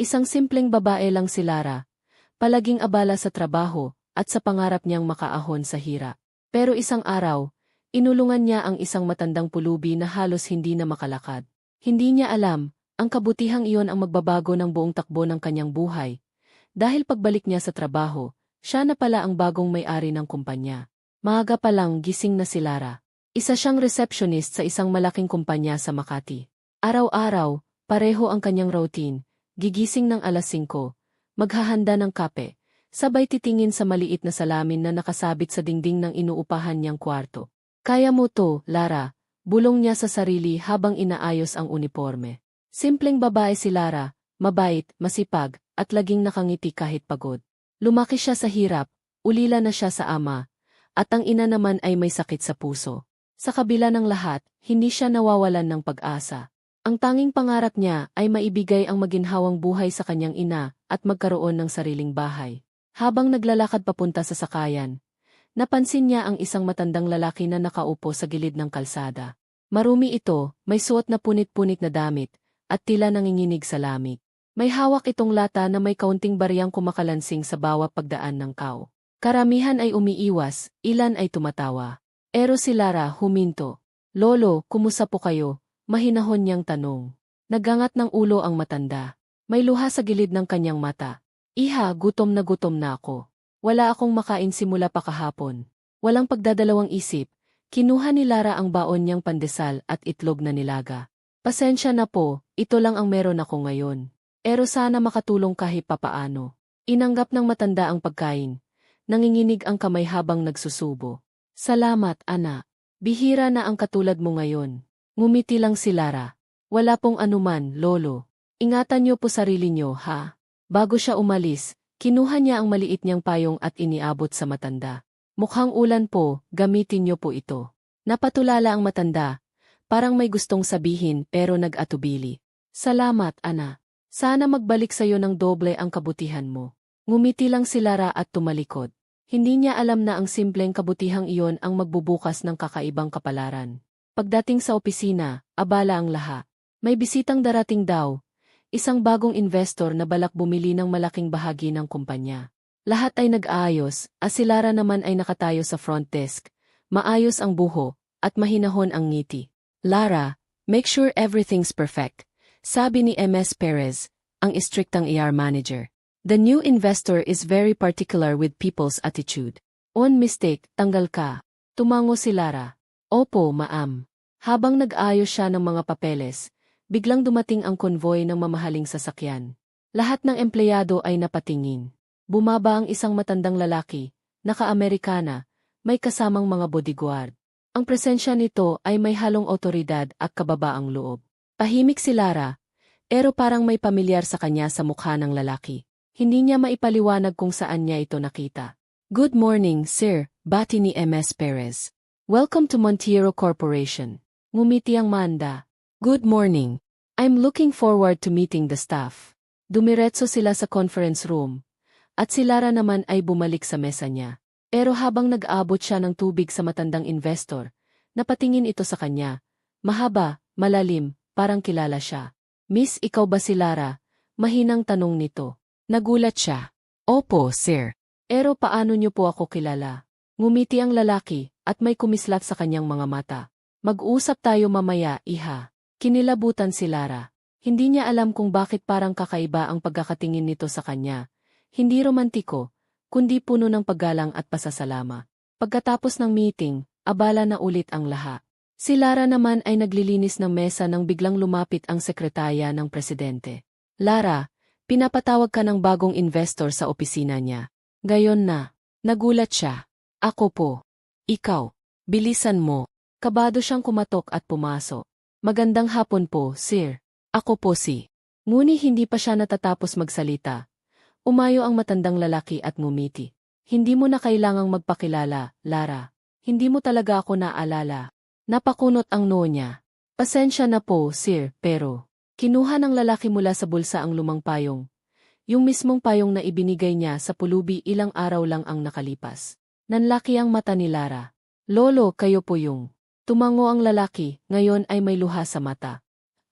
Isang simpleng babae lang si Lara, palaging abala sa trabaho at sa pangarap niyang makaahon sa hirap. Pero isang araw, inulungan niya ang isang matandang pulubi na halos hindi na makalakad. Hindi niya alam, ang kabutihang iyon ang magbabago ng buong takbo ng kanyang buhay. Dahil pagbalik niya sa trabaho, siya na pala ang bagong may-ari ng kumpanya. Maaga pa lang gising na si Lara. Isa siyang receptionist sa isang malaking kumpanya sa Makati. Araw-araw, pareho ang kanyang routine, gigising ng alas 5, maghahanda ng kape, sabay titingin sa maliit na salamin na nakasabit sa dingding ng inuupahan niyang kwarto. Kaya mo to, Lara, bulong niya sa sarili habang inaayos ang uniforme. Simpleng babae si Lara, mabait, masipag, at laging nakangiti kahit pagod. Lumaki siya sa hirap, ulila na siya sa ama, at ang ina naman ay may sakit sa puso. Sa kabila ng lahat, hindi siya nawawalan ng pag-asa. Ang tanging pangarap niya ay maibigay ang maginhawang buhay sa kanyang ina at magkaroon ng sariling bahay. Habang naglalakad papunta sa sakayan, napansin niya ang isang matandang lalaki na nakaupo sa gilid ng kalsada. Marumi ito, may suot na punit-punit na damit, at tila nanginginig sa lamig. May hawak itong lata na may kaunting bariyang kumakalansing sa bawat pagdaan ng kao. Karamihan ay umiiwas, ilan ay tumatawa. Pero si Lara huminto. Lolo, kumusta po kayo? Mahinahon niyang tanong. Nagangat ng ulo ang matanda. May luha sa gilid ng kanyang mata. Iha, gutom na ako. Wala akong makain simula pa kahapon. Walang pagdadalawang isip, kinuha ni Lara ang baon niyang pandesal at itlog na nilaga. Pasensya na po, ito lang ang meron ako ngayon. Pero sana makatulong kahit papaano. Inanggap ng matanda ang pagkain. Nanginginig ang kamay habang nagsusubo. Salamat, anak. Bihira na ang katulad mo ngayon. Ngumiti lang si Lara. Wala pong anuman, lolo. Ingatan niyo po sarili niyo, ha? Bago siya umalis, kinuha niya ang maliit niyang payong at iniabot sa matanda. Mukhang ulan po, gamitin niyo po ito. Napatulala ang matanda. Parang may gustong sabihin pero nag-atubili. Salamat, anak. Sana magbalik sa'yo ng doble ang kabutihan mo. Ngumiti lang si Lara at tumalikod. Hindi niya alam na ang simpleng kabutihang iyon ang magbubukas ng kakaibang kapalaran. Pagdating sa opisina, abala ang lahat. May bisitang darating daw, isang bagong investor na balak bumili ng malaking bahagi ng kumpanya. Lahat ay nag-aayos, si Lara naman ay nakatayo sa front desk. Maayos ang buho, at mahinahon ang ngiti. Lara, make sure everything's perfect. Sabi ni MS Perez, ang istriktang ER manager. The new investor is very particular with people's attitude. On mistake, tanggal ka. Tumango si Lara. Opo, ma'am. Habang nag-ayos siya ng mga papeles, biglang dumating ang konvoy ng mamahaling sasakyan. Lahat ng empleyado ay napatingin. Bumaba ang isang matandang lalaki, naka-Amerikana, may kasamang mga bodyguard. Ang presensya nito ay may halong otoridad at kababaang loob. Tahimik si Lara, pero parang may pamilyar sa kanya sa mukha ng lalaki. Hindi niya maipaliwanag kung saan niya ito nakita. Good morning, sir, bati ni MS Perez. Welcome to Montiero Corporation. Ngumiti ang Manda. Good morning. I'm looking forward to meeting the staff. Dumiretso sila sa conference room. At si Lara naman ay bumalik sa mesa niya. Pero habang nag-abot siya ng tubig sa matandang investor, napatingin ito sa kanya. Mahaba, malalim, parang kilala siya. Miss, ikaw ba si Lara? Mahinang tanong nito. Nagulat siya. Opo, sir. Pero paano niyo po ako kilala? Ngumiti ang lalaki, at may kumislap sa kanyang mga mata. Mag-usap tayo mamaya, iha. Kinilabutan si Lara. Hindi niya alam kung bakit parang kakaiba ang pagkakatingin nito sa kanya. Hindi romantiko, kundi puno ng paggalang at pasasalama. Pagkatapos ng meeting, abala na ulit ang lahat. Si Lara naman ay naglilinis ng mesa nang biglang lumapit ang sekretaya ng presidente. Lara, pinapatawag ka ng bagong investor sa opisina niya. Gayon na. Nagulat siya. Ako po. Ikaw. Bilisan mo. Kabado siyang kumatok at pumasok. Magandang hapon po, sir. Ako po si. Ngunit hindi pa siya natatapos magsalita. Umayo ang matandang lalaki at ngumiti. Hindi mo na kailangang magpakilala, Lara. Hindi mo talaga ako naalala. Napakunot ang noo niya. Pasensya na po, sir, pero. Kinuha ng lalaki mula sa bulsa ang lumang payong. Yung mismong payong na ibinigay niya sa pulubi ilang araw lang ang nakalipas. Nanlaki ang mata ni Lara. Lolo, kayo po yung. Tumango ang lalaki, ngayon ay may luha sa mata.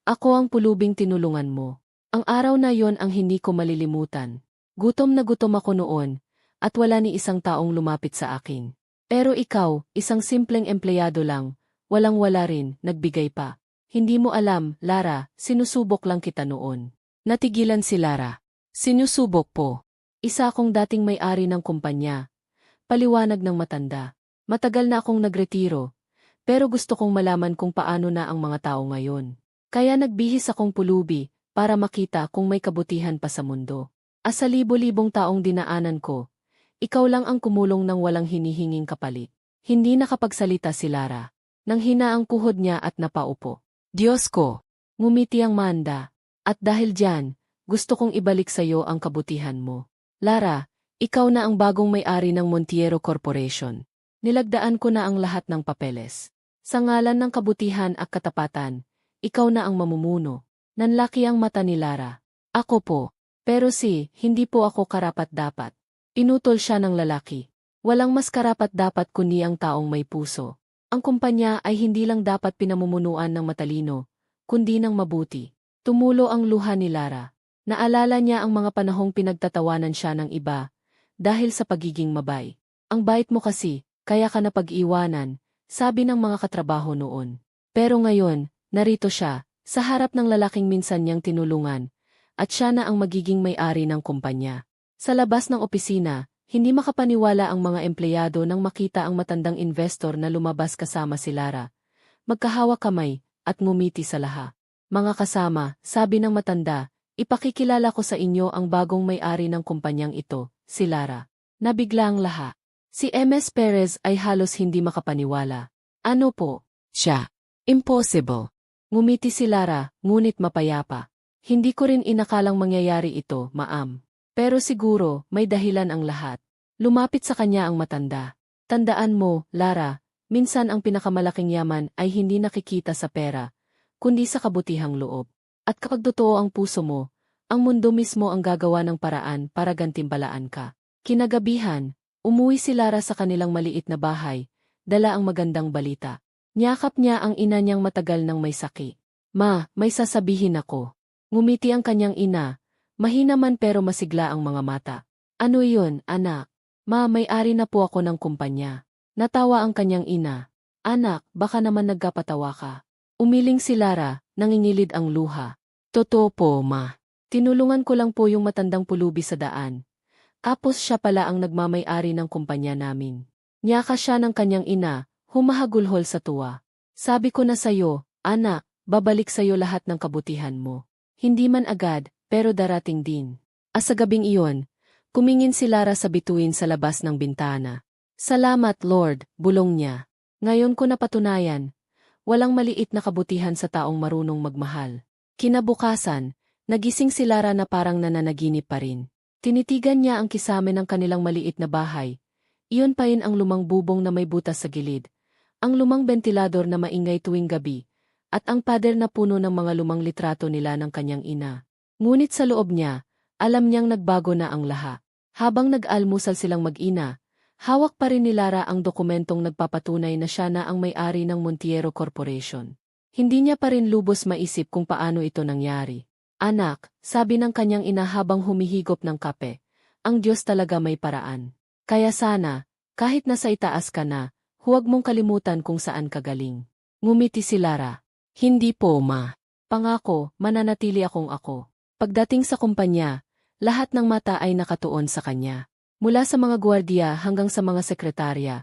Ako ang pulubing tinulungan mo. Ang araw na yon ang hindi ko malilimutan. Gutom na gutom ako noon, at wala ni isang taong lumapit sa akin. Pero ikaw, isang simpleng empleyado lang, walang-wala rin, nagbigay pa. Hindi mo alam, Lara, sinusubok lang kita noon. Natigilan si Lara. Sinusubok po. Isa akong dating may-ari ng kumpanya. Paliwanag ng matanda. Matagal na akong nagretiro, pero gusto kong malaman kung paano na ang mga tao ngayon. Kaya nagbihis akong pulubi, para makita kung may kabutihan pa sa mundo. Sa libo-libong taong dinaanan ko, ikaw lang ang kumulong ng walang hinihinging kapalit. Hindi nakapagsalita si Lara. Nang hina ang kuhod niya at napaupo. Diyos ko! Ngumiti ang Manda. At dahil diyan, gusto kong ibalik sa iyo ang kabutihan mo. Lara, ikaw na ang bagong may-ari ng Montiero Corporation. Nilagdaan ko na ang lahat ng papeles. Sa ngalan ng kabutihan at katapatan, ikaw na ang mamumuno. Nanlaki ang mata ni Lara. Ako po. Pero hindi po ako karapat-dapat. Inutol siya ng lalaki. Walang mas karapat-dapat kundi ang taong may puso. Ang kumpanya ay hindi lang dapat pinamumunuan ng matalino, kundi ng mabuti. Tumulo ang luha ni Lara. Naalala niya ang mga panahong pinagtatawanan siya ng iba, dahil sa pagiging mabay. Ang bait mo kasi, kaya ka napag-iwanan, sabi ng mga katrabaho noon. Pero ngayon, narito siya, sa harap ng lalaking minsan niyang tinulungan, at siya na ang magiging may-ari ng kumpanya. Sa labas ng opisina, hindi makapaniwala ang mga empleyado nang makita ang matandang investor na lumabas kasama si Lara. Magkahawak kamay, at ngumiti sa laha. Mga kasama, sabi ng matanda, ipakikilala ko sa inyo ang bagong may-ari ng kumpanyang ito, si Lara. Nabigla ang laha. Si MS Perez ay halos hindi makapaniwala. Ano po? Siya. Impossible. Ngumiti si Lara, ngunit mapayapa. Hindi ko rin inakalang mangyayari ito, ma'am. Pero siguro, may dahilan ang lahat. Lumapit sa kanya ang matanda. Tandaan mo, Lara, minsan ang pinakamalaking yaman ay hindi nakikita sa pera, kundi sa kabutihang loob. At kapag totoo ang puso mo, ang mundo mismo ang gagawa ng paraan para gantimbalaan ka. Kinagabihan, umuwi si Lara sa kanilang maliit na bahay, dala ang magandang balita. Niyakap niya ang ina niyang matagal nang may sakit. Ma, may sasabihin ako. Ngumiti ang kanyang ina, mahina man pero masigla ang mga mata. Ano iyon, anak? Ma, may-ari na po ako ng kumpanya. Natawa ang kanyang ina. Anak, baka naman nagkapatawa ka. Umiling si Lara, nangingilid ang luha. Totoo po, ma. Tinulungan ko lang po yung matandang pulubi sa daan. Tapos siya pala ang nagmamay-ari ng kumpanya namin. Niyaka siya ng kanyang ina, humahagulhol sa tuwa. Sabi ko na sayo, anak, babalik sayo lahat ng kabutihan mo. Hindi man agad, pero darating din. Sa gabing iyon, kumingin si Lara sa bituin sa labas ng bintana. Salamat, Lord, bulong niya. Ngayon ko napatunayan, walang maliit na kabutihan sa taong marunong magmahal. Kinabukasan, nagising si Lara na parang nananaginip pa rin. Tinitigan niya ang kisame ng kanilang maliit na bahay. Iyon pa rin ang lumang bubong na may butas sa gilid, ang lumang ventilador na maingay tuwing gabi, at ang pader na puno ng mga lumang litrato nila ng kanyang ina. Ngunit sa loob niya, alam niyang nagbago na ang lahat. Habang nag-almusal silang mag-ina, hawak pa rin ni Lara ang dokumentong nagpapatunay na siya na ang may-ari ng Montiero Corporation. Hindi niya pa rin lubos maisip kung paano ito nangyari. Anak, sabi ng kanyang ina habang humihigop ng kape, ang Diyos talaga may paraan. Kaya sana, kahit nasa itaas ka na, huwag mong kalimutan kung saan ka galing. Ngumiti si Lara. Hindi po, ma. Pangako, mananatili akong ako. Pagdating sa kumpanya, lahat ng mata ay nakatuon sa kanya. Mula sa mga gwardiya hanggang sa mga sekretarya.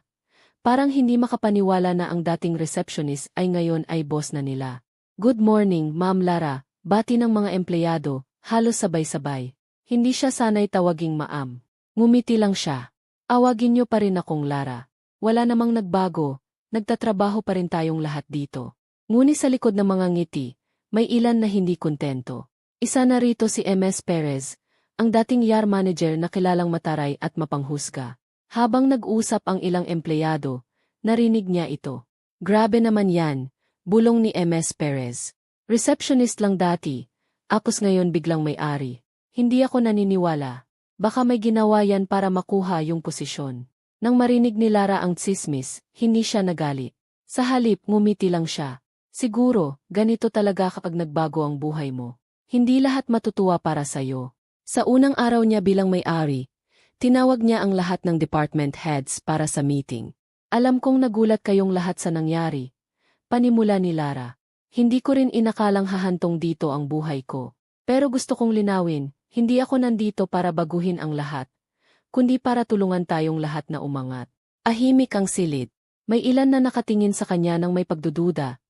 Parang hindi makapaniwala na ang dating receptionist ay ngayon ay boss na nila. Good morning, Ma'am Lara, bati ng mga empleyado, halos sabay-sabay. Hindi siya sanay tawaging ma'am. Ngumiti lang siya. Awagin niyo pa rin akong Lara. Wala namang nagbago, nagtatrabaho pa rin tayong lahat dito. Ngunit sa likod ng mga ngiti, may ilan na hindi kontento. Isa na rito si MS Perez, ang dating YAR manager na kilalang mataray at mapanghusga. Habang nag-usap ang ilang empleyado, narinig niya ito. Grabe naman yan, bulong ni MS Perez. Receptionist lang dati, apos ngayon biglang may-ari. Hindi ako naniniwala. Baka may ginawa yan para makuha yung posisyon. Nang marinig ni Lara ang tsismis, hindi siya nagalit. Sa halip, ngumiti lang siya. Siguro, ganito talaga kapag nagbago ang buhay mo. Hindi lahat matutuwa para sa'yo. Sa unang araw niya bilang may-ari, tinawag niya ang lahat ng department heads para sa meeting. Alam kong nagulat kayong lahat sa nangyari. Panimula ni Lara. Hindi ko rin inakalang hahantong dito ang buhay ko. Pero gusto kong linawin, hindi ako nandito para baguhin ang lahat, kundi para tulungan tayong lahat na umangat. Ahimik ang silid. May ilan na nakatingin sa kanya ng may pagdududa,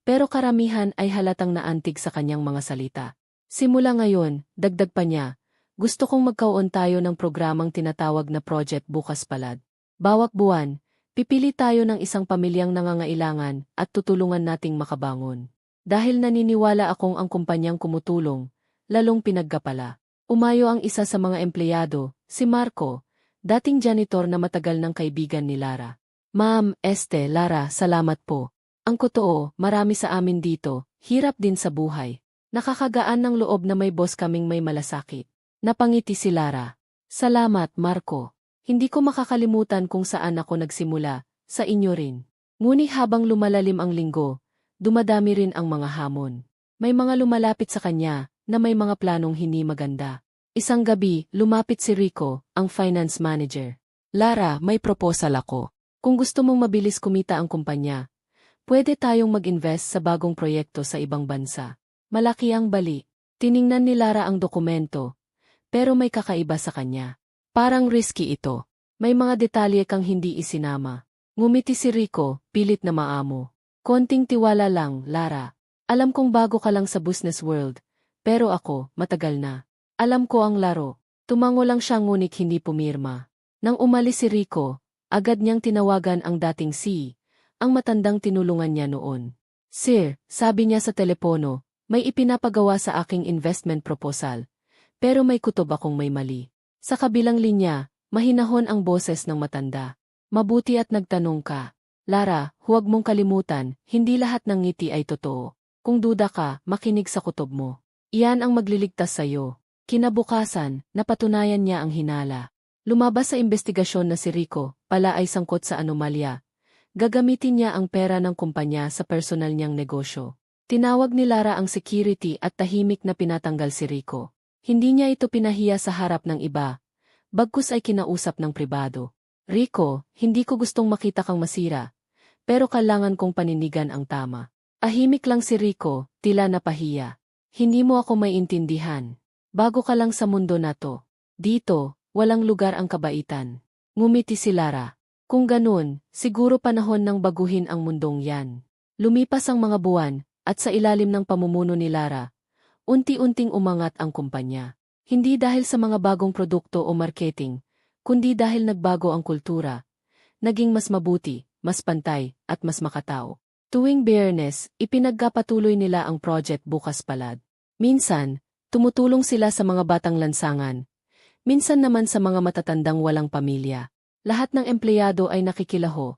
pero karamihan ay halatang naantig sa kanyang mga salita. Simula ngayon, dagdag pa niya, gusto kong magkaroon tayo ng programang tinatawag na Project Bukas Palad. Bawat buwan, pipili tayo ng isang pamilyang nangangailangan at tutulungan nating makabangon. Dahil naniniwala akong ang kumpanyang kumutulong, lalong pinaggapala. Umayo ang isa sa mga empleyado, si Marco, dating janitor na matagal ng kaibigan ni Lara. Ma'am, Lara, salamat po. Ang totoo, marami sa amin dito, hirap din sa buhay. Nakakagaan ng loob na may boss kaming may malasakit. Napangiti si Lara. Salamat, Marco. Hindi ko makakalimutan kung saan ako nagsimula, sa inyo rin. Ngunit habang lumalalim ang linggo, dumadami rin ang mga hamon. May mga lumalapit sa kanya, na may mga planong hindi maganda. Isang gabi, lumapit si Rico, ang finance manager. Lara, may proposal ako. Kung gusto mong mabilis kumita ang kumpanya, pwede tayong mag-invest sa bagong proyekto sa ibang bansa. Malaki ang bali. Tiningnan ni Lara ang dokumento, pero may kakaiba sa kanya. Parang risky ito. May mga detalye kang hindi isinama. Ngumiti si Rico, pilit na maamo. Konting tiwala lang, Lara. Alam kong bago ka lang sa business world, pero ako, matagal na. Alam ko ang laro. Tumango lang siya ngunit hindi pumirma. Nang umalis si Rico, agad niyang tinawagan ang dating CEO, ang matandang tinulungan niya noon. Sir, sabi niya sa telepono, may ipinapagawa sa aking investment proposal, pero may kutob akong may mali. Sa kabilang linya, mahinahon ang boses ng matanda. Mabuti at nagtanong ka. Lara, huwag mong kalimutan, hindi lahat ng ngiti ay totoo. Kung duda ka, makinig sa kutob mo. Iyan ang magliligtas sa'yo. Kinabukasan, napatunayan niya ang hinala. Lumabas sa investigasyon na si Rico, pala ay sangkot sa anomalya. Gagamitin niya ang pera ng kumpanya sa personal niyang negosyo. Tinawag ni Lara ang security at tahimik na pinatanggal si Rico. Hindi niya ito pinahiya sa harap ng iba, bagkus ay kinausap ng pribado. Rico, hindi ko gustong makita kang masira, pero kailangan kong paninigan ang tama. Ahimik lang si Rico, tila napahiya. Hindi mo ako maintindihan. Bago ka lang sa mundo na to. Dito, walang lugar ang kabaitan. Ngumiti si Lara. Kung ganun, siguro panahon ng baguhin ang mundong yan. Lumipas ang mga buwan, at sa ilalim ng pamumuno ni Lara, unti-unting umangat ang kumpanya. Hindi dahil sa mga bagong produkto o marketing, kundi dahil nagbago ang kultura. Naging mas mabuti, mas pantay, at mas makatao. Tuwing Biyernes, ipinagpapatuloy nila ang Project Bukas Palad. Minsan, tumutulong sila sa mga batang lansangan. Minsan naman sa mga matatandang walang pamilya. Lahat ng empleyado ay nakikilaho.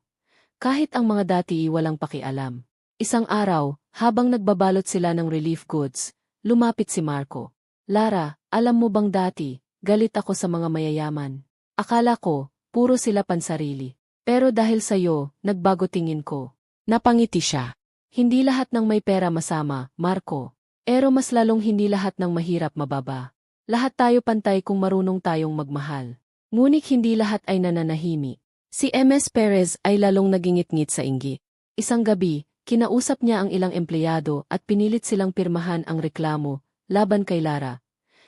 Kahit ang mga dati walang pakialam. Isang araw, habang nagbabalot sila ng relief goods, lumapit si Marco. Lara, alam mo bang dati, galit ako sa mga mayayaman. Akala ko, puro sila pansarili. Pero dahil sa'yo, nagbago tingin ko. Napangiti siya. Hindi lahat ng may pera masama, Marco. Pero mas lalong hindi lahat ng mahirap mababa. Lahat tayo pantay kung marunong tayong magmahal. Ngunit hindi lahat ay nananahimik. Si MS Perez ay lalong nagingit-ngit sa inggit. Isang gabi, kinausap niya ang ilang empleyado at pinilit silang pirmahan ang reklamo laban kay Lara,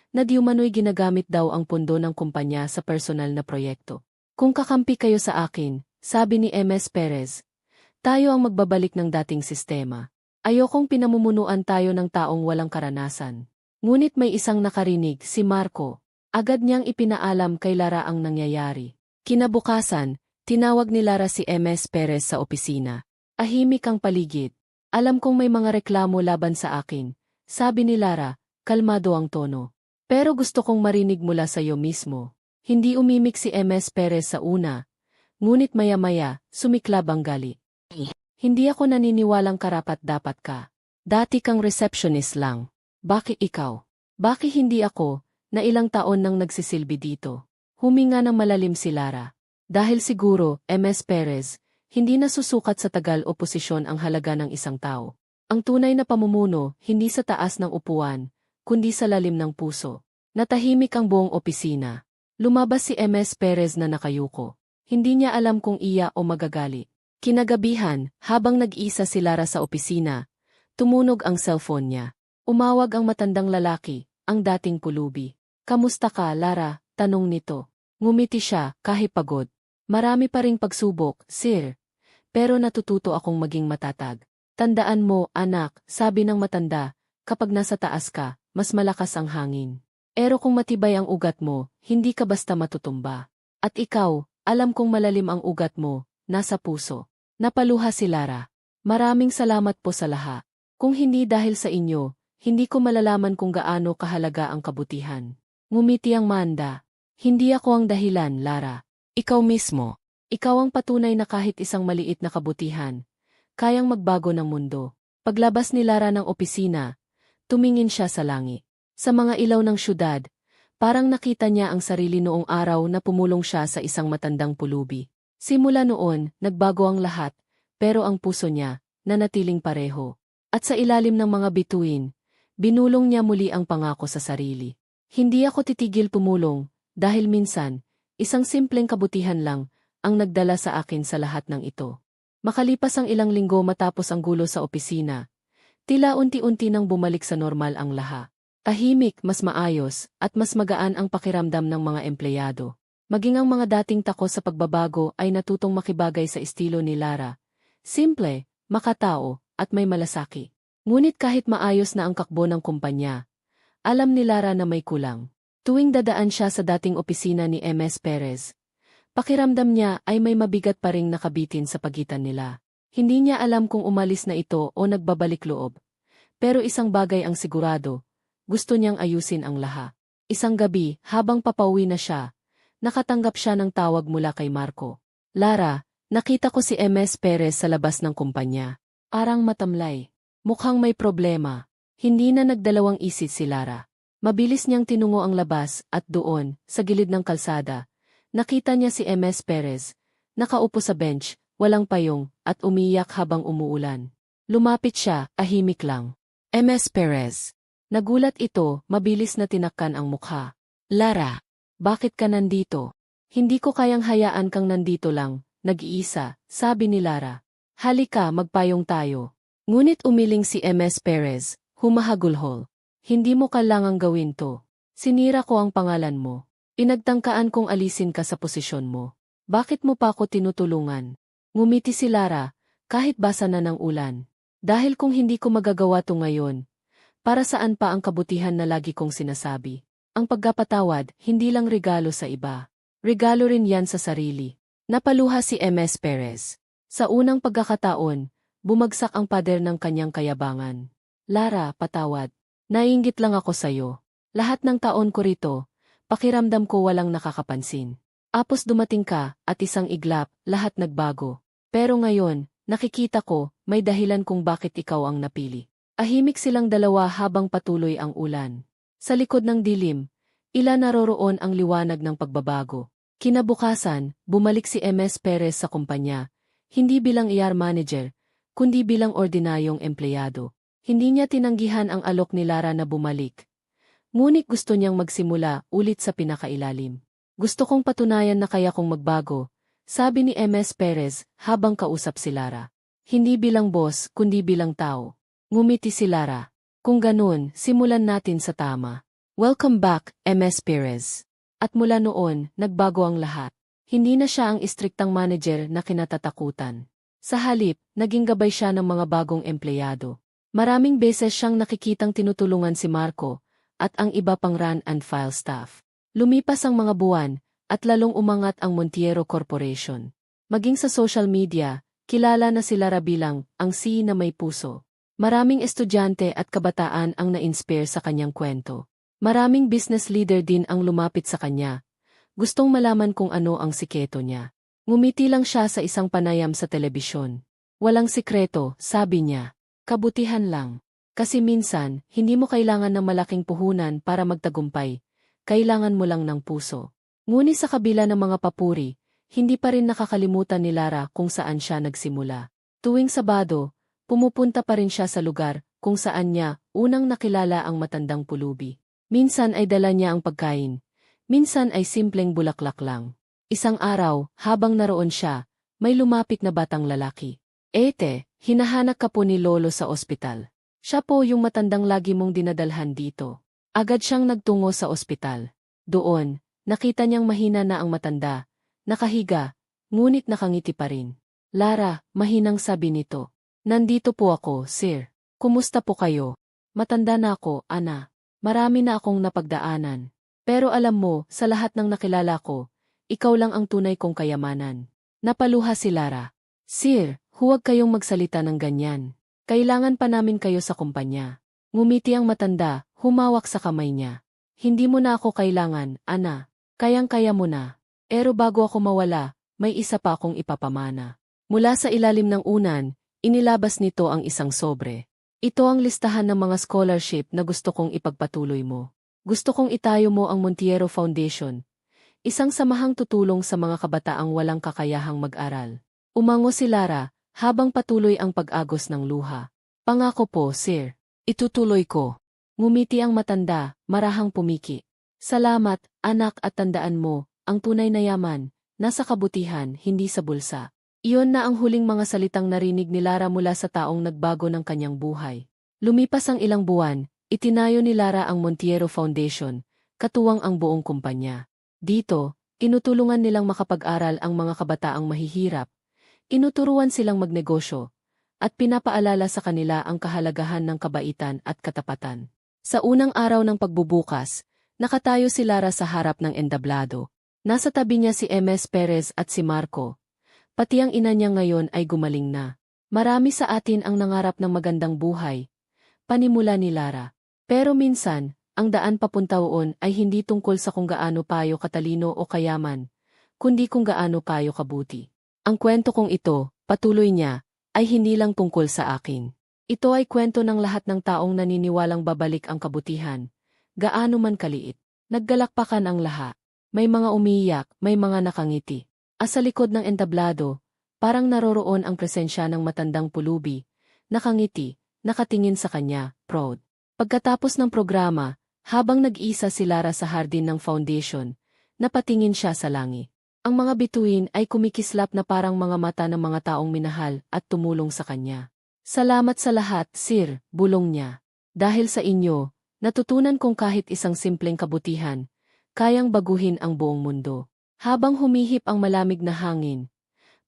na di umano'y ginagamit daw ang pondo ng kumpanya sa personal na proyekto. Kung kakampi kayo sa akin, sabi ni MS Perez, tayo ang magbabalik ng dating sistema. Ayokong pinamumunuan tayo ng taong walang karanasan. Ngunit may isang nakarinig, si Marco. Agad niyang ipinaalam kay Lara ang nangyayari. Kinabukasan, tinawag ni Lara si MS Perez sa opisina. Ahimik ang paligid. Alam kong may mga reklamo laban sa akin, sabi ni Lara, kalmado ang tono. Pero gusto kong marinig mula sa iyo mismo. Hindi umimik si MS Perez sa una, ngunit maya-maya, sumiklab ang gali. Hindi ako naniniwalang karapat-dapat ka. Dati kang receptionist lang. Bakit ikaw? Bakit hindi ako, na ilang taon nang nagsisilbi dito? Huminga ng malalim si Lara. Dahil siguro, MS Perez, hindi nasusukat sa tagal o posisyon ang halaga ng isang tao. Ang tunay na pamumuno, hindi sa taas ng upuan, kundi sa lalim ng puso. Natahimik ang buong opisina. Lumabas si MS Perez na nakayuko. Hindi niya alam kung iya o magagali. Kinagabihan, habang nag-isa si Lara sa opisina, tumunog ang cellphone niya. Umawag ang matandang lalaki, ang dating pulubi. "Kamusta ka, Lara?" tanong nito. Ngumiti siya, kahit pagod. "Marami pa ring pagsubok, sir. Pero natututo akong maging matatag. Tandaan mo, anak," sabi ng matanda, "kapag nasa taas ka, mas malakas ang hangin. Pero kung matibay ang ugat mo, hindi ka basta matutumba. At ikaw, alam kong malalim ang ugat mo, nasa puso." Napaluha si Lara. "Maraming salamat po sa lahat. Kung hindi dahil sa inyo, hindi ko malalaman kung gaano kahalaga ang kabutihan." Ngumiti ang Manda. "Hindi ako ang dahilan, Lara. Ikaw mismo. Ikaw ang patunay na kahit isang maliit na kabutihan, kayang magbago ng mundo." Paglabas ni Lara ng opisina, tumingin siya sa langit. Sa mga ilaw ng syudad, parang nakita niya ang sarili noong araw na pumulong siya sa isang matandang pulubi. Simula noon, nagbago ang lahat, pero ang puso niya, nanatiling pareho. At sa ilalim ng mga bituin, binulong niya muli ang pangako sa sarili. "Hindi ako titigil pumulong, dahil minsan, isang simpleng kabutihan lang, ang nagdala sa akin sa lahat ng ito." Makalipas ang ilang linggo matapos ang gulo sa opisina, tila unti-unti nang bumalik sa normal ang lahat. Tahimik, mas maayos, at mas magaan ang pakiramdam ng mga empleyado. Maging ang mga dating takot sa pagbabago ay natutong makibagay sa estilo ni Lara. Simple, makatao, at may malasaki. Ngunit kahit maayos na ang takbo ng kumpanya, alam ni Lara na may kulang. Tuwing dadaan siya sa dating opisina ni MS Perez, pakiramdam niya ay may mabigat pa ring nakabitin sa pagitan nila. Hindi niya alam kung umalis na ito o nagbabalik loob. Pero isang bagay ang sigurado, gusto niyang ayusin ang lahat. Isang gabi, habang papauwi na siya, nakatanggap siya ng tawag mula kay Marco. "Lara, nakita ko si MS Perez sa labas ng kumpanya. Parang matamlay. Mukhang may problema." Hindi na nagdalawang isip si Lara. Mabilis niyang tinungo ang labas at doon, sa gilid ng kalsada, nakita niya si MS Perez, nakaupo sa bench, walang payong, at umiyak habang umuulan. Lumapit siya, tahimik lang. "MS Perez." Nagulat ito, mabilis na tinakpan ang mukha. "Lara, bakit ka nandito?" "Hindi ko kayang hayaan kang nandito lang, nag-iisa," sabi ni Lara. "Halika, magpayong tayo." Ngunit umiling si MS Perez, humahagulhol. "Hindi mo kailangang gawin to. Sinira ko ang pangalan mo. Pinagtangkaan kong alisin ka sa posisyon mo. Bakit mo pa ako tinutulungan?" Ngumiti si Lara, kahit basa na ng ulan. "Dahil kung hindi ko magagawa to ngayon, para saan pa ang kabutihan na lagi kong sinasabi? Ang pagkapatawad, hindi lang regalo sa iba. Regalo rin yan sa sarili." Napaluha si MS Perez. Sa unang pagkakataon, bumagsak ang pader ng kanyang kayabangan. "Lara, patawad. Naiinggit lang ako sa'yo. Lahat ng taon ko rito, pakiramdam ko walang nakakapansin. Apos dumating ka, at isang iglap, lahat nagbago. Pero ngayon, nakikita ko, may dahilan kung bakit ikaw ang napili." Ahimik silang dalawa habang patuloy ang ulan. Sa likod ng dilim, naroroon ang liwanag ng pagbabago. Kinabukasan, bumalik si MS Perez sa kumpanya, hindi bilang ER manager, kundi bilang ordinaryong empleyado. Hindi niya tinanggihan ang alok ni Lara na bumalik. Ngunit gusto niyang magsimula ulit sa pinakailalim. "Gusto kong patunayan na kaya kong magbago," sabi ni MS Perez habang kausap si Lara. "Hindi bilang boss, kundi bilang tao." Ngumiti si Lara. "Kung ganun, simulan natin sa tama." Welcome back, MS Perez. At mula noon, nagbago ang lahat. Hindi na siya ang istriktang manager na kinatatakutan. Sa halip, naging gabay siya ng mga bagong empleyado. Maraming beses siyang nakikitang tinutulungan si Marco, at ang iba pang run and file staff. Lumipas ang mga buwan, at lalong umangat ang Montiero Corporation. Maging sa social media, kilala na si Lara bilang ang CEO na may puso. Maraming estudyante at kabataan ang na-inspire sa kanyang kwento. Maraming business leader din ang lumapit sa kanya. Gustong malaman kung ano ang sikreto niya. Ngumiti lang siya sa isang panayam sa telebisyon. "Walang sikreto," sabi niya. "Kabutihan lang. Kasi minsan, hindi mo kailangan ng malaking puhunan para magtagumpay. Kailangan mo lang ng puso." Ngunit sa kabila ng mga papuri, hindi pa rin nakakalimutan ni Lara kung saan siya nagsimula. Tuwing Sabado, pumupunta pa rin siya sa lugar kung saan niya unang nakilala ang matandang pulubi. Minsan ay dala niya ang pagkain, minsan ay simpleng bulaklak lang. Isang araw, habang naroon siya, may lumapit na batang lalaki. Ete, hinahanap ka po ni Lolo sa ospital. Siya po yung matandang lagi mong dinadalhan dito. Agad siyang nagtungo sa ospital. Doon, nakita niyang mahina na ang matanda, nakahiga, ngunit nakangiti pa rin. Lara, mahinang sabi nito. Nandito po ako, sir. Kumusta po kayo? Matanda na ako, Ana. Marami na akong napagdaanan. Pero alam mo, sa lahat ng nakilala ko, ikaw lang ang tunay kong kayamanan. Napaluha si Lara. Sir, huwag kayong magsalita ng ganyan. Kailangan pa namin kayo sa kumpanya. Ngumiti ang matanda, humawak sa kamay niya. Hindi mo na ako kailangan, Ana. Kayang-kaya mo na. Pero bago ako mawala, may isa pa akong ipapamana. Mula sa ilalim ng unan, inilabas nito ang isang sobre. Ito ang listahan ng mga scholarship na gusto kong ipagpatuloy mo. Gusto kong itayo mo ang Montiero Foundation, isang samahang tutulong sa mga kabataang walang kakayahang mag-aral. Umango si Lara, habang patuloy ang pag-agos ng luha. Pangako po, sir. Itutuloy ko. Ngumiti ang matanda, marahang pumiki. Salamat, anak, at tandaan mo, ang tunay na yaman, nasa kabutihan, hindi sa bulsa. Iyon na ang huling mga salitang narinig ni Lara mula sa taong nagbago ng kanyang buhay. Lumipas ang ilang buwan, itinayo ni Lara ang Montiero Foundation, katuwang ang buong kumpanya. Dito, tinutulungan nilang makapag-aral ang mga kabataang mahihirap, inuturuan silang magnegosyo, at pinapaalala sa kanila ang kahalagahan ng kabaitan at katapatan. Sa unang araw ng pagbubukas, nakatayo si Lara sa harap ng entablado. Nasa tabi niya si MS Perez at si Marco. Pati ang ina niya ngayon ay gumaling na. Marami sa atin ang nangarap ng magandang buhay, panimula ni Lara. Pero minsan, ang daan papunta roon ay hindi tungkol sa kung gaano tayo katalino o kayaman, kundi kung gaano tayo kabuti. Ang kwento kong ito, patuloy niya, ay hindi lang tungkol sa akin. Ito ay kwento ng lahat ng taong naniniwalang babalik ang kabutihan, gaano man kaliit. Naggalakpakan ang lahat. May mga umiiyak, may mga nakangiti. Sa likod ng entablado, parang naroroon ang presensya ng matandang pulubi, nakangiti, nakatingin sa kanya, proud. Pagkatapos ng programa, habang nag-isa si Lara sa hardin ng foundation, napatingin siya sa langit. Ang mga bituin ay kumikislap na parang mga mata ng mga taong minahal at tumulong sa kanya. Salamat sa lahat, sir, bulong niya. Dahil sa inyo, natutunan kong kahit isang simpleng kabutihan, kayang baguhin ang buong mundo. Habang humihip ang malamig na hangin,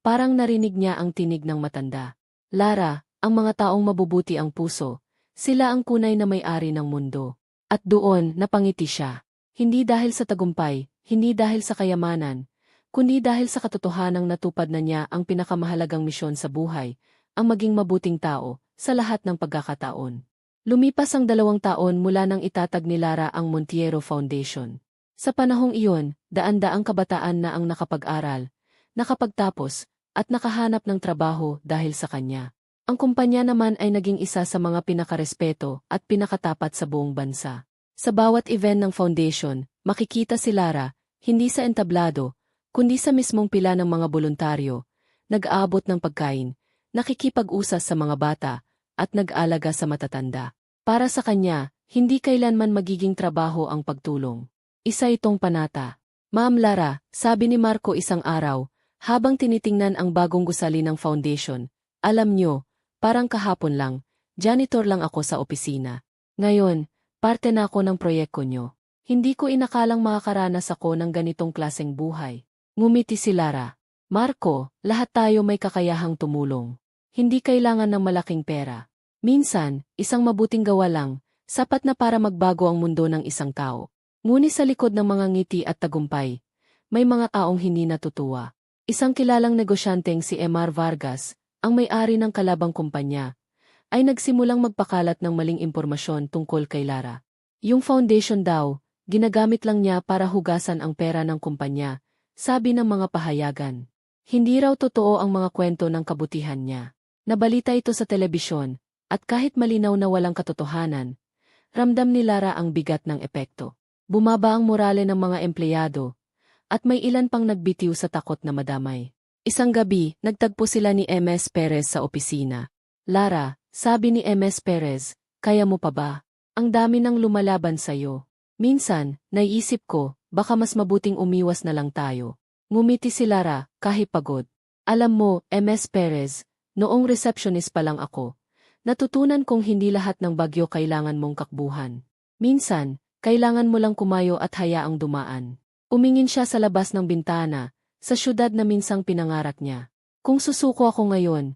parang narinig niya ang tinig ng matanda. Lara, ang mga taong mabubuti ang puso, sila ang kunay na may-ari ng mundo. At doon, napangiti siya. Hindi dahil sa tagumpay, hindi dahil sa kayamanan, kundi dahil sa katotohanang natupad na niya ang pinakamahalagang misyon sa buhay, ang maging mabuting tao, sa lahat ng pagkakataon. Lumipas ang 2 taon mula nang itatag ni Lara ang Montiero Foundation. Sa panahong iyon, daan-daang kabataan na ang nakapag-aral, nakapagtapos, at nakahanap ng trabaho dahil sa kanya. Ang kumpanya naman ay naging isa sa mga pinakarespeto at pinakatapat sa buong bansa. Sa bawat event ng foundation, makikita si Lara, hindi sa entablado, kundi sa mismong pila ng mga voluntaryo, nag-aabot ng pagkain, nakikipag-usas sa mga bata, at nag-alaga sa matatanda. Para sa kanya, hindi kailanman magiging trabaho ang pagtulong. Isa itong panata. Ma'am Lara, sabi ni Marco isang araw, habang tinitingnan ang bagong gusali ng foundation, alam nyo, parang kahapon lang, janitor lang ako sa opisina. Ngayon, parte na ako ng proyekto nyo. Hindi ko inakalang makakaranas ako ng ganitong klaseng buhay. Ngumiti si Lara. Marco, lahat tayo may kakayahang tumulong. Hindi kailangan ng malaking pera. Minsan, isang mabuting gawa lang, sapat na para magbago ang mundo ng isang tao. Ngunit sa likod ng mga ngiti at tagumpay, may mga taong hindi natutuwa. Isang kilalang negosyanteng si Emar Vargas, ang may-ari ng kalabang kumpanya, ay nagsimulang magpakalat ng maling impormasyon tungkol kay Lara. Yung foundation daw, ginagamit lang niya para hugasan ang pera ng kumpanya, sabi ng mga pahayagan. Hindi raw totoo ang mga kwento ng kabutihan niya. Nabalita ito sa telebisyon, at kahit malinaw na walang katotohanan, ramdam ni Lara ang bigat ng epekto. Bumaba ang morale ng mga empleyado, at may ilan pang nagbitiw sa takot na madamay. Isang gabi, nagtagpo sila ni MS Perez sa opisina. Lara, sabi ni MS Perez, kaya mo pa ba? Ang dami nang lumalaban sa'yo. Minsan, naiisip ko, baka mas mabuting umiwas na lang tayo. Ngumiti si Lara, kahit pagod. Alam mo, Ms. Perez, noong receptionist pa lang ako, natutunan kong hindi lahat ng bagyo kailangan mong kakbuhan. Minsan, kailangan mo lang kumayo at hayaang dumaan. Umingin siya sa labas ng bintana, sa syudad na minsang pinangarap niya. Kung susuko ako ngayon,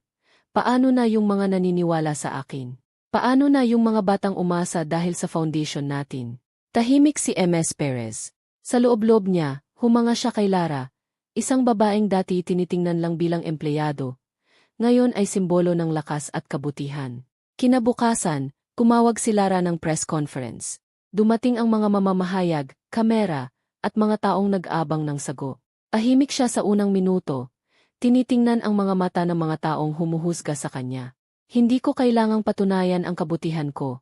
paano na yung mga naniniwala sa akin? Paano na yung mga batang umasa dahil sa foundation natin? Tahimik si Ms. Perez. Sa loob-loob niya, humanga siya kay Lara, isang babaeng dati tinitingnan lang bilang empleyado. Ngayon ay simbolo ng lakas at kabutihan. Kinabukasan, kumawag si Lara ng press conference. Dumating ang mga mamamahayag, kamera, at mga taong nag-abang ng sago. Tahimik siya sa unang minuto. Tinitingnan ang mga mata ng mga taong humuhusga sa kanya. Hindi ko kailangang patunayan ang kabutihan ko.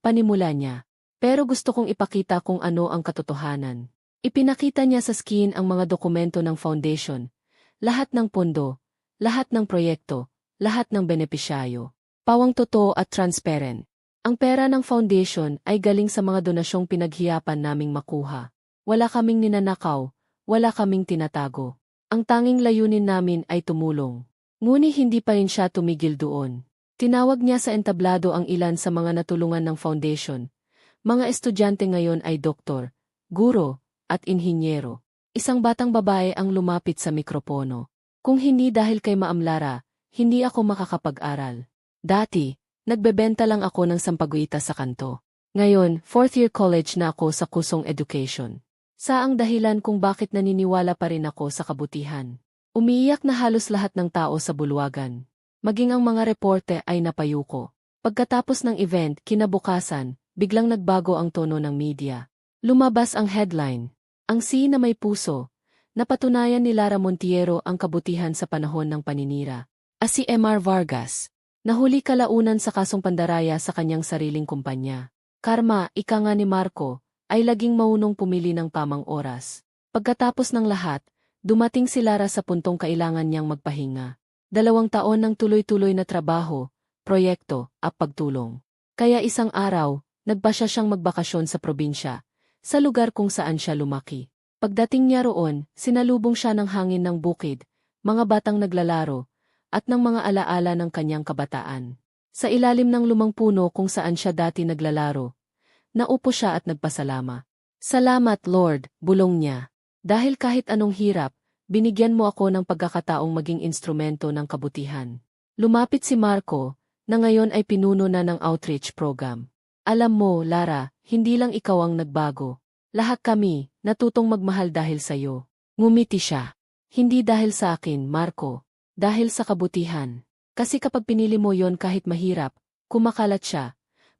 Panimula niya. Pero gusto kong ipakita kung ano ang katotohanan. Ipinakita niya sa screen ang mga dokumento ng foundation. Lahat ng pondo, lahat ng proyekto, lahat ng benepisyayo. Pawang totoo at transparent. Ang pera ng foundation ay galing sa mga donasyong pinaghiyapan naming makuha. Wala kaming ninanakaw, wala kaming tinatago. Ang tanging layunin namin ay tumulong. Ngunit hindi pa rin siya tumigil doon. Tinawag niya sa entablado ang ilan sa mga natulungan ng foundation. Mga estudyante ngayon ay doktor, guro, at inhinyero. Isang batang babae ang lumapit sa mikropono. Kung hindi dahil kay Ma'am Lara, hindi ako makakapag-aral. Dati, nagbebenta lang ako ng sampaguita sa kanto. Ngayon, 4th year college na ako sa kusong education. Saang dahilan kung bakit naniniwala pa rin ako sa kabutihan. Umiiyak na halos lahat ng tao sa bulwagan. Maging ang mga reporte ay napayuko. Pagkatapos ng event, kinabukasan, biglang nagbago ang tono ng media. Lumabas ang headline. Ang si na may puso. Napatunayan ni Lara Montiero ang kabutihan sa panahon ng paninira. Si M.R. Vargas. Nahuli kalaunan sa kasong pandaraya sa kanyang sariling kumpanya. Karma, ika nga ni Marco, ay laging maunong pumili ng tamang oras. Pagkatapos ng lahat, dumating si Lara sa puntong kailangan niyang magpahinga. 2 taon ng tuloy-tuloy na trabaho, proyekto, at pagtulong. Kaya isang araw, nagpasya siyang magbakasyon sa probinsya, sa lugar kung saan siya lumaki. Pagdating niya roon, sinalubong siya ng hangin ng bukid, mga batang naglalaro, at ng mga alaala ng kanyang kabataan. Sa ilalim ng lumang puno kung saan siya dati naglalaro, naupo siya at nagpasalama. Salamat Lord, bulong niya. Dahil kahit anong hirap, binigyan mo ako ng pagkakataong maging instrumento ng kabutihan. Lumapit si Marco, na ngayon ay pinuno na ng outreach program. Alam mo, Lara, hindi lang ikaw ang nagbago. Lahat kami, natutong magmahal dahil sa'yo. Ngumiti siya. Hindi dahil sa akin, Marco. Dahil sa kabutihan. Kasi kapag pinili mo yon kahit mahirap, kumakalat siya.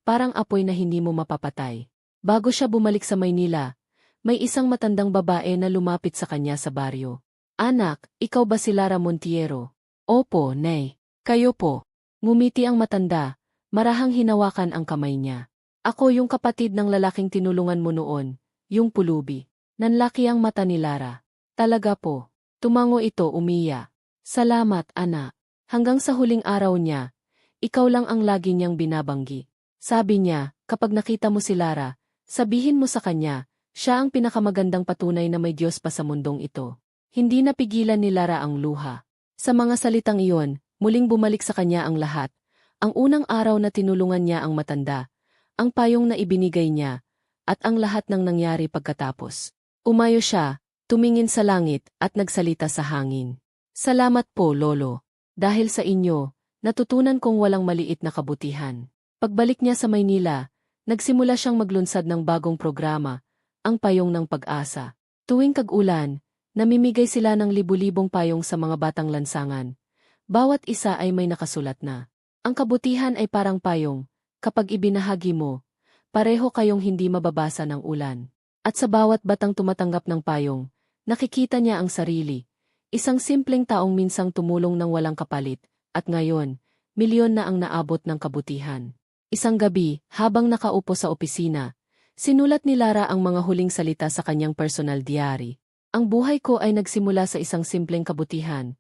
Parang apoy na hindi mo mapapatay. Bago siya bumalik sa Maynila, may isang matandang babae na lumapit sa kanya sa baryo. Anak, ikaw ba si Lara Montiero? Opo, Nay. Kayo po. Ngumiti ang matanda, marahang hinawakan ang kamay niya. Ako yung kapatid ng lalaking tinulungan mo noon, yung pulubi. Nanlaki ang mata ni Lara. Talaga po. Tumango ito umiya. Salamat, anak. Hanggang sa huling araw niya, ikaw lang ang lagi niyang binabanggi. Sabi niya, kapag nakita mo si Lara, sabihin mo sa kanya, siya ang pinakamagandang patunay na may Diyos pa sa mundong ito. Hindi napigilan ni Lara ang luha. Sa mga salitang iyon, muling bumalik sa kanya ang lahat. Ang unang araw na tinulungan niya ang matanda, ang payong na ibinigay niya, at ang lahat ng nangyari pagkatapos. Umayo siya, tumingin sa langit, at nagsalita sa hangin. Salamat po, Lolo. Dahil sa inyo, natutunan kong walang maliit na kabutihan. Pagbalik niya sa Maynila, nagsimula siyang maglunsad ng bagong programa, ang Payong ng Pag-asa. Tuwing tag-ulan, namimigay sila ng libu-libong payong sa mga batang lansangan. Bawat isa ay may nakasulat na. Ang kabutihan ay parang payong, kapag ibinahagi mo, pareho kayong hindi mababasa ng ulan. At sa bawat batang tumatanggap ng payong, nakikita niya ang sarili. Isang simpleng taong minsang tumulong ng walang kapalit, at ngayon, milyon na ang naabot ng kabutihan. Isang gabi, habang nakaupo sa opisina, sinulat ni Lara ang mga huling salita sa kanyang personal diary. Ang buhay ko ay nagsimula sa isang simpleng kabutihan,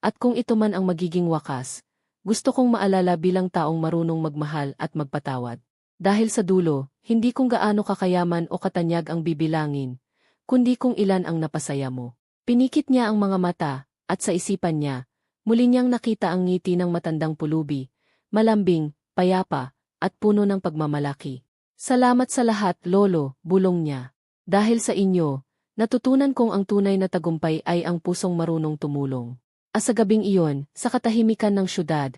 at kung ito man ang magiging wakas, gusto kong maalala bilang taong marunong magmahal at magpatawad. Dahil sa dulo, hindi kung gaano kakayaman o katanyag ang bibilangin, kundi kung ilan ang napasaya mo. Pinikit niya ang mga mata, at sa isipan niya, muli niyang nakita ang ngiti ng matandang pulubi, malambing, payapa, at puno ng pagmamalaki. Salamat sa lahat, Lolo, bulong niya. Dahil sa inyo, natutunan kong ang tunay na tagumpay ay ang pusong marunong tumulong. Sa gabing iyon, sa katahimikan ng syudad,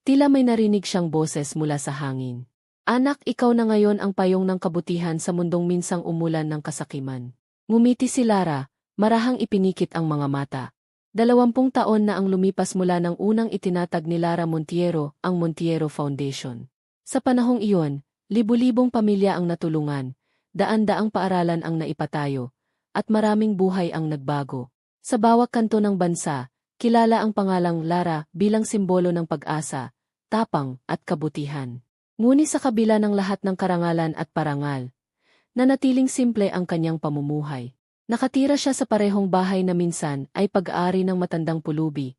tila may narinig siyang boses mula sa hangin. Anak, ikaw na ngayon ang payong ng kabutihan sa mundong minsang umulan ng kasakiman. Ngumiti si Lara, marahang ipinikit ang mga mata. 20 taon na ang lumipas mula ng unang itinatag ni Lara Montiero ang Montiero Foundation. Sa panahong iyon, libu-libong pamilya ang natulungan, daan-daang paaralan ang naipatayo, at maraming buhay ang nagbago. Sa bawat kanto ng bansa, kilala ang pangalang Lara bilang simbolo ng pag-asa, tapang, at kabutihan. Ngunit sa kabila ng lahat ng karangalan at parangal, nanatiling simple ang kanyang pamumuhay. Nakatira siya sa parehong bahay na minsan ay pag-aari ng matandang pulubi,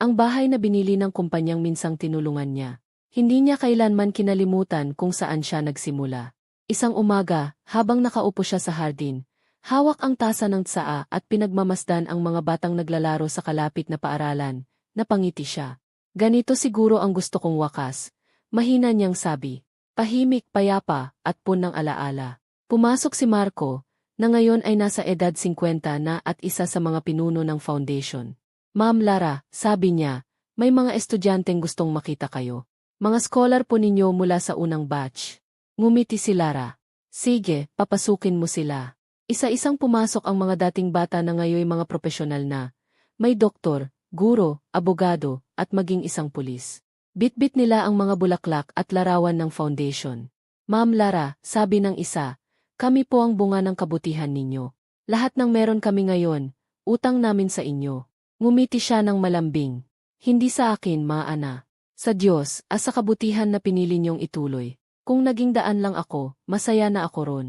ang bahay na binili ng kumpanyang minsang tinulungan niya. Hindi niya kailanman kinalimutan kung saan siya nagsimula. Isang umaga, habang nakaupo siya sa hardin, hawak ang tasa ng tsaa at pinagmamasdan ang mga batang naglalaro sa kalapit na paaralan, napangiti siya. Ganito siguro ang gusto kong wakas, mahina niyang sabi. Tahimik, payapa, at punang alaala. Pumasok si Marco, na ngayon ay nasa edad 50 na at isa sa mga pinuno ng foundation. Ma'am Lara, sabi niya, may mga estudyanteng gustong makita kayo. Mga scholar po ninyo mula sa unang batch. Ngumiti si Lara. Sige, papasukin mo sila. Isa-isang pumasok ang mga dating bata na ngayoy mga profesional na. May doktor, guro, abogado, at maging isang pulis. Bit-bit nila ang mga bulaklak at larawan ng foundation. Ma'am Lara, sabi ng isa, kami po ang bunga ng kabutihan ninyo. Lahat ng meron kami ngayon, utang namin sa inyo. Ngumiti siya ng malambing. Hindi sa akin, mga ana. Sa Diyos, sa kabutihan na pinili niyong ituloy. Kung naging daan lang ako, masaya na ako ron.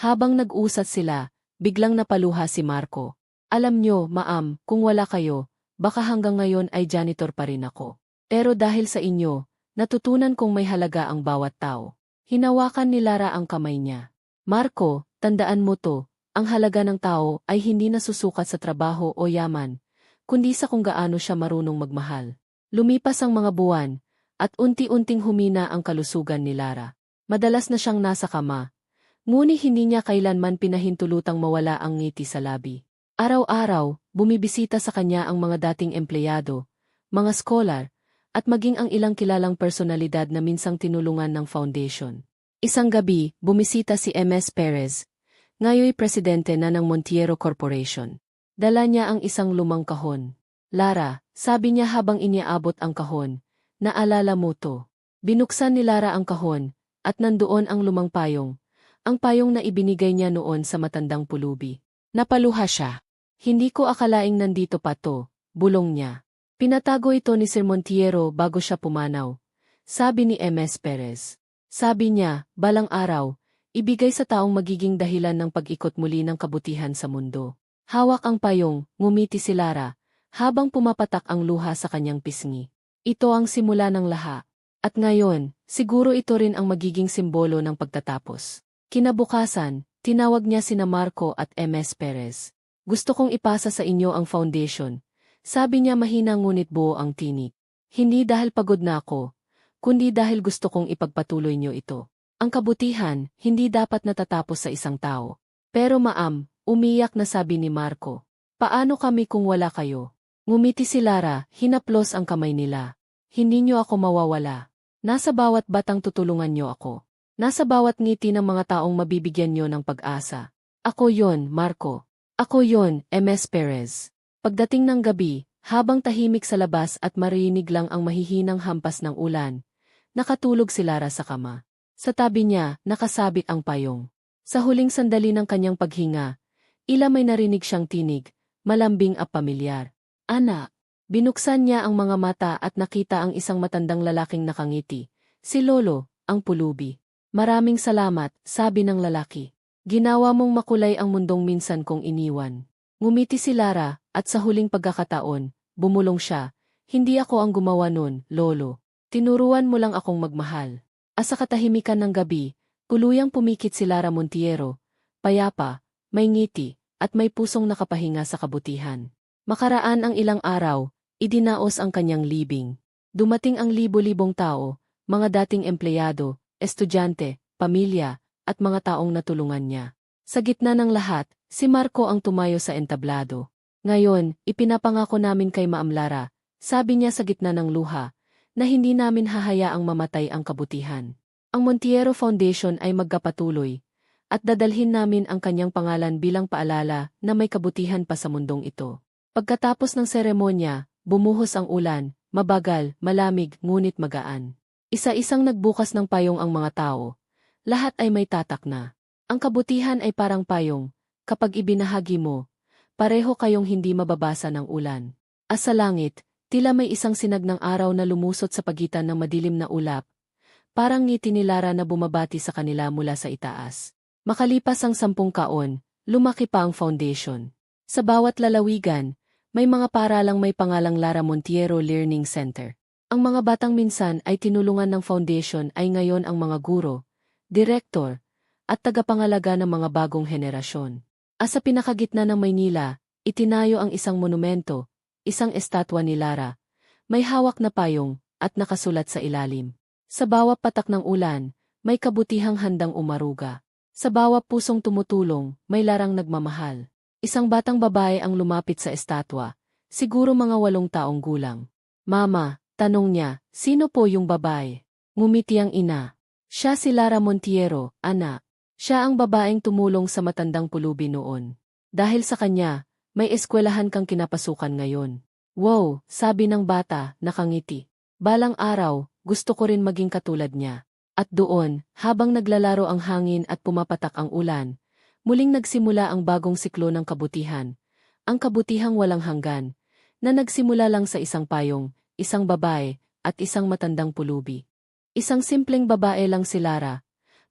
Habang nag-usat sila, biglang napaluha si Marco. Alam niyo, ma'am, kung wala kayo, baka hanggang ngayon ay janitor pa rin ako. Pero dahil sa inyo, natutunan kong may halaga ang bawat tao. Hinawakan ni Lara ang kamay niya. Marco, tandaan mo to, ang halaga ng tao ay hindi nasusukat sa trabaho o yaman, kundi sa kung gaano siya marunong magmahal. Lumipas ang mga buwan, at unti-unting humina ang kalusugan ni Lara. Madalas na siyang nasa kama, ngunit hindi niya kailanman pinahintulutang mawala ang ngiti sa labi. Araw-araw, bumibisita sa kanya ang mga dating empleyado, mga scholar, at maging ang ilang kilalang personalidad na minsang tinulungan ng foundation. Isang gabi, bumisita si MS Perez, ngayoy presidente na ng Montiero Corporation. Dala niya ang isang lumang kahon. Lara, sabi niya habang iniaabot ang kahon, naalala mo to. Binuksan ni Lara ang kahon, at nandoon ang lumang payong. Ang payong na ibinigay niya noon sa matandang pulubi. Napaluha siya. Hindi ko akalaing nandito pa to, bulong niya. Pinatago ito ni Sir Montiero bago siya pumanaw, sabi ni MS Perez. Sabi niya, balang araw, ibigay sa taong magiging dahilan ng pag-ikot muli ng kabutihan sa mundo. Hawak ang payong, ngumiti si Lara, habang pumapatak ang luha sa kanyang pisngi. Ito ang simula ng lahat. At ngayon, siguro ito rin ang magiging simbolo ng pagtatapos. Kinabukasan, tinawag niya sina Marco at MS Perez. Gusto kong ipasa sa inyo ang foundation. Sabi niya mahina ngunit buo ang tinig. Hindi dahil pagod na ako, kundi dahil gusto kong ipagpatuloy niyo ito. Ang kabutihan, hindi dapat natatapos sa isang tao. Pero ma'am, umiyak na sabi ni Marco. Paano kami kung wala kayo? Ngumiti si Lara, hinaplos ang kamay nila. Hindi niyo ako mawawala. Nasa bawat batang tutulungan niyo ako. Nasa bawat ngiti ng mga taong mabibigyan niyo ng pag-asa. Ako yon, Marco. Ako yon, MS Perez. Pagdating ng gabi, habang tahimik sa labas at marinig lang ang mahihinang hampas ng ulan, nakatulog si Lara sa kama. Sa tabi niya, nakasabit ang payong. Sa huling sandali ng kanyang paghinga, may narinig siyang tinig, malambing at pamilyar. Anak! Binuksan niya ang mga mata at nakita ang isang matandang lalaking nakangiti. Si Lolo, ang pulubi. Maraming salamat, sabi ng lalaki. Ginawa mong makulay ang mundong minsan kong iniwan. Ngumiti si Lara, at sa huling pagkakataon, bumulong siya, Hindi ako ang gumawa nun, Lolo. Tinuruan mo lang akong magmahal. Sa katahimikan ng gabi, tuluyang pumikit si Lara Montiero, payapa, may ngiti, at may pusong nakapahinga sa kabutihan. Makaraan ang ilang araw, idinaos ang kanyang libing. Dumating ang libo-libong tao, mga dating empleyado, estudyante, pamilya, at mga taong natulungan niya. Sa gitna ng lahat, si Marco ang tumayo sa entablado. Ngayon, ipinapangako namin kay Maam Lara, sabi niya sa gitna ng luha, na hindi namin hahayaang mamatay ang kabutihan. Ang Montiero Foundation ay magkapatuloy, at dadalhin namin ang kanyang pangalan bilang paalala na may kabutihan pa sa mundong ito. Pagkatapos ng seremonya, bumuhos ang ulan, mabagal, malamig, ngunit magaan. Isa-isang nagbukas ng payong ang mga tao. Lahat ay may tatak na. Ang kabutihan ay parang payong, kapag ibinahagi mo, pareho kayong hindi mababasa ng ulan. Sa langit, tila may isang sinag ng araw na lumusot sa pagitan ng madilim na ulap, parang ngiti ni Lara na bumabati sa kanila mula sa itaas. Makalipas ang 10 taon, lumaki pa ang foundation. Sa bawat lalawigan, may mga paaralang may pangalang Lara Montiero Learning Center. Ang mga batang minsan ay tinulungan ng foundation ay ngayon ang mga guro, direktor, at tagapangalaga ng mga bagong henerasyon. Sa pinakagitna ng Maynila, itinayo ang isang monumento, isang estatwa ni Lara. May hawak na payong, at nakasulat sa ilalim. Sa bawat patak ng ulan, may kabutihang handang umaruga. Sa bawat pusong tumutulong, may larang nagmamahal. Isang batang babae ang lumapit sa estatwa, siguro mga 8 taong gulang. Mama, tanong niya, sino po yung babae? Ngumiti ang ina. Siya si Lara Montiero, anak. Siya ang babaeng tumulong sa matandang pulubi noon. Dahil sa kanya, may eskwelahan kang kinapasukan ngayon. Wow, sabi ng bata, nakangiti. Balang araw, gusto ko rin maging katulad niya. At doon, habang naglalaro ang hangin at pumapatak ang ulan, muling nagsimula ang bagong siklo ng kabutihan. Ang kabutihang walang hanggan, na nagsimula lang sa isang payong, isang babae, at isang matandang pulubi. Isang simpleng babae lang si Lara,